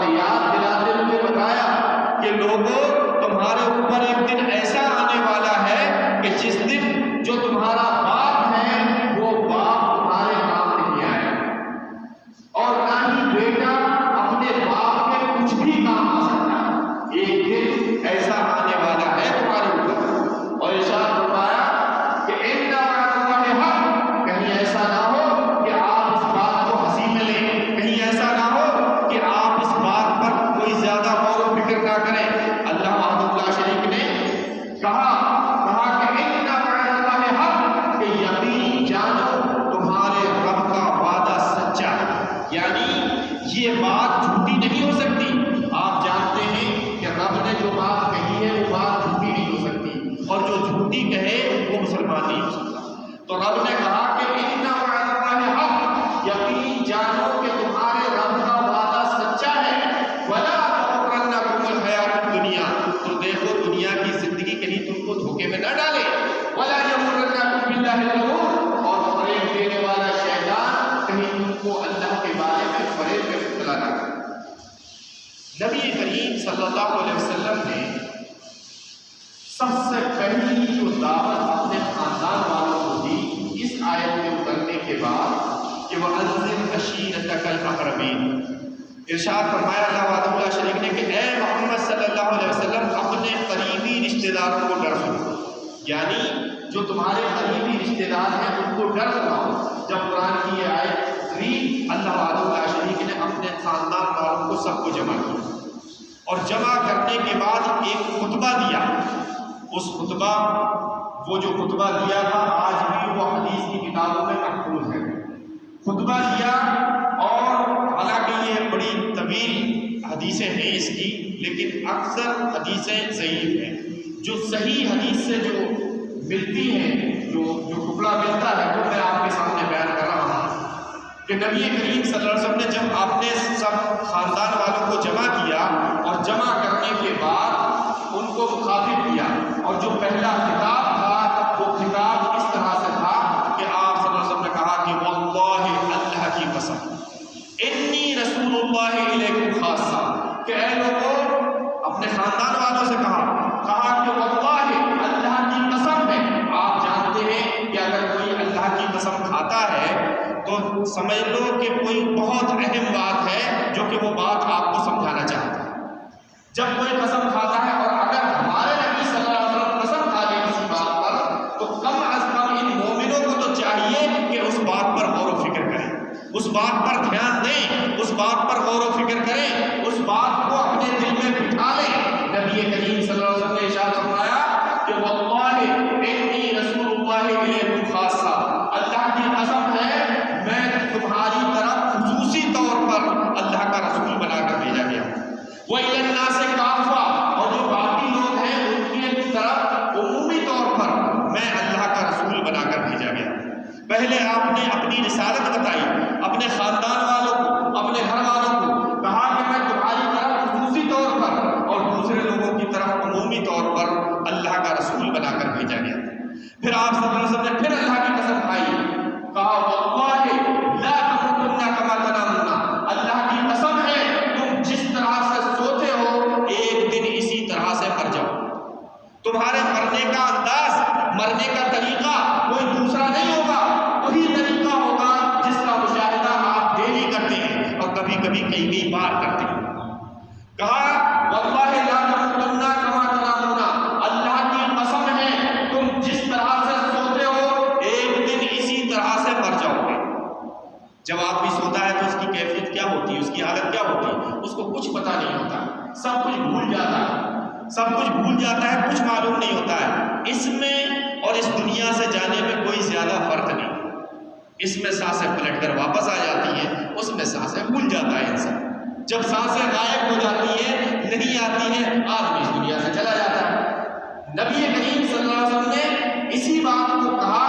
اور یاد دلاتے ہوئے بتایا کہ لوگوں تمہارے اوپر ایک دن ایسا آنے والا ہے کہ جس دن جو تمہارا باپ ہے وہ باپ تمہارے کام نہیں آئے گا اور نہ ہی بیٹا اپنے باپ کے کچھ بھی کام آ سکتا ہے۔ ایک دن ایسا آنے والا ہے تمہارے اوپر۔ اور ارشاد فرمایا کہ ان وعد اللہ حق، کہیں ایسا نہ ہو کہ آپ اس بات کو ہنسی میں لیں، کہیں ایسا نہ ہو کہ آپ اس بات پر کوئی زیادہ غور و فکر نہ کریں۔ اللہ وحدہ لا شریک نے کہا کہ ان وعد اللہ حق، کہ یقین جانو تمہارے رب کا وعدہ سچا ہے، یعنی یہ بات جھوٹی نہیں ہو سکتی۔ آپ جانتے ہیں کہ رب نے جو بات کہی ہے وہ بات جھوٹی نہیں ہو سکتی، اور جو جھوٹی کہے وہ مسلمان نہیں ہو سکتا۔ تو رب نے کہا کہ ان وعد اللہ حق، یقین جانو کہ تمہارے رب کا وعدہ سچا ہے۔ ولا تغرنکم الحیات الدنیا، تو دیکھو دنیا کی زندگی کہیں تم کو دھوکے میں نہ ڈالے۔ ولا یغرنکم باللہ الغرور، اور فریب دینے والا شیطان کہیں تم کو اللہ کے بارے میں فریب میں مبتلا نہ کرے۔ نبی کریم صلی اللہ علیہ وسلم نے سب سے پہلی جو دعوت اپنے خاندان والوں کو دی اس آیت میں اترنے کے بعد کہ وَأَنذِرْ عَشِيرَتَكَ الْأَقْرَبِينَ، ارشاد فرمایا اللہ وحدہ لا شریک نے کہ اے محمد صلی اللہ علیہ وسلم اپنے قریبی رشتہ داروں کو ڈر سناؤ، یعنی جو تمہارے قریبی رشتہ دار ہیں ان کو ڈر سناؤ۔ جب قرآن کی یہ آیت اتری اللہ وحدہ لا شریک نے اپنے خاندان والوں کو سب کو جمع کیا، اور جمع کرنے کے بعد ایک خطبہ دیا۔ اس خطبہ، وہ جو خطبہ دیا تھا آج بھی وہ حدیث کی کتابوں میں محفوظ ہے۔ خطبہ دیا، اور حالانکہ یہ بڑی طویل حدیثیں ہیں اس کی، لیکن اکثر حدیثیں ضعیف ہیں۔ جو صحیح حدیث سے جو ملتی ہیں، جو ٹکڑا ملتا ہے وہ میں آپ کے سامنے بیان کر رہا ہوں کہ نبی کریم صلی اللہ علیہ وسلم نے جب آپ نے سب خاندان والوں کو جمع کیا، اور جمع کرنے کے بعد ان کو مخاطب کیا، اور جو پہلا خطاب تھا وہ خطاب اس طرح سے تھا کہ آپ صلی اللہ علیہ وسلم نے کہا کہ واللہ، اللہ کی قسم، انی رسول اللہ علیکم خاصہ، کہ اے لوگوں، اپنے خاندان والوں سے کہا کہ واللہ، اللہ کی قسم ہے۔ آپ جانتے ہیں کہ اگر کوئی اللہ کی قسم کھاتا ہے تو سمجھ لو کہ کوئی بہت اہم بات ہے جو کہ وہ بات آپ کو سمجھانا چاہتا ہے۔ جب کوئی قسم کھاتا ہے، اور اگر ہمارے نبی صلی اللہ علیہ وسلم قسم کھا لے کسی بات پر، تو کم از کم ان مومنوں کو تو چاہیے کہ اس بات پر غور و فکر کریں، اس بات پر دھیان دیں، اس بات پر غور و فکر کریں، اس بات کو اپنے دل میں بٹھا لیں۔ نبی کریم صلی اللہ علیہ وسلم نے ارشاد فرمایا کہ واللہ انی رسول اللہ علیکم خاصہ، اللہ کی قسم ہے میں تمہاری طرف خصوصی طور پر اللہ کا رسول بنا کر بھیجا گیا ہوں۔ وَإِلَى النَّاسِ كَافَّةً، اور جو باقی لوگ ہیں ان کی طرف عمومی طور پر میں اللہ کا رسول بنا کر بھیجا گیا۔ پہلے آپ نے اپنی رسالت بتائی، اپنے خاندان والوں کو، اپنے گھر والوں کو کہا کہ میں تمہاری طرف خصوصی طور پر، اور دوسرے لوگوں کی طرف عمومی طور پر اللہ کا رسول بنا کر بھیجا گیا۔ پھر آپ صلی اللہ علیہ وسلم نے پھر اللہ کی قسم کھائی، کہا واللہ لا تموتن کما تنامون، اللہ کی قسم ہے تم جس طرح سے سوتے ہو ایک دن اسی طرح سے مر جاؤ۔ تمہارے مرنے کا انداز، مرنے کا طریقہ کوئی دوسرا نہیں ہوگا، وہی طریقہ ہوگا جس کا مشاہدہ آپ ڈیلی کرتے ہیں، اور کبھی کبھی کئی بار کرتے ہیں۔ کہا واللہ لا تموتن کما تنامون، اللہ کی قسم ہے تم جس طرح سے سوتے ہو ایک دن اسی طرح سے مر جاؤ گے۔ جب آدمی سوتا ہے تو اس کی کیفیت کیا ہوتی ہے، اس کی حالت کیا ہوتی ہے، اس کو کچھ پتہ نہیں ہوتا، سب کچھ بھول جاتا ہے، سب کچھ بھول جاتا ہے، کچھ معلوم نہیں ہوتا ہے۔ اس میں اور اس دنیا سے جانے میں کوئی زیادہ فرق نہیں، اس میں سانسیں پلٹ کر واپس آ جاتی ہیں، اس میں سانسیں بھول جاتا ہے انسان۔ جب سانسیں غائب ہو جاتی ہیں، نہیں آتی ہیں، آدمی اس دنیا سے چلا جاتا ہے۔ نبی کریم صلی اللہ علیہ وسلم نے اسی بات کو کہا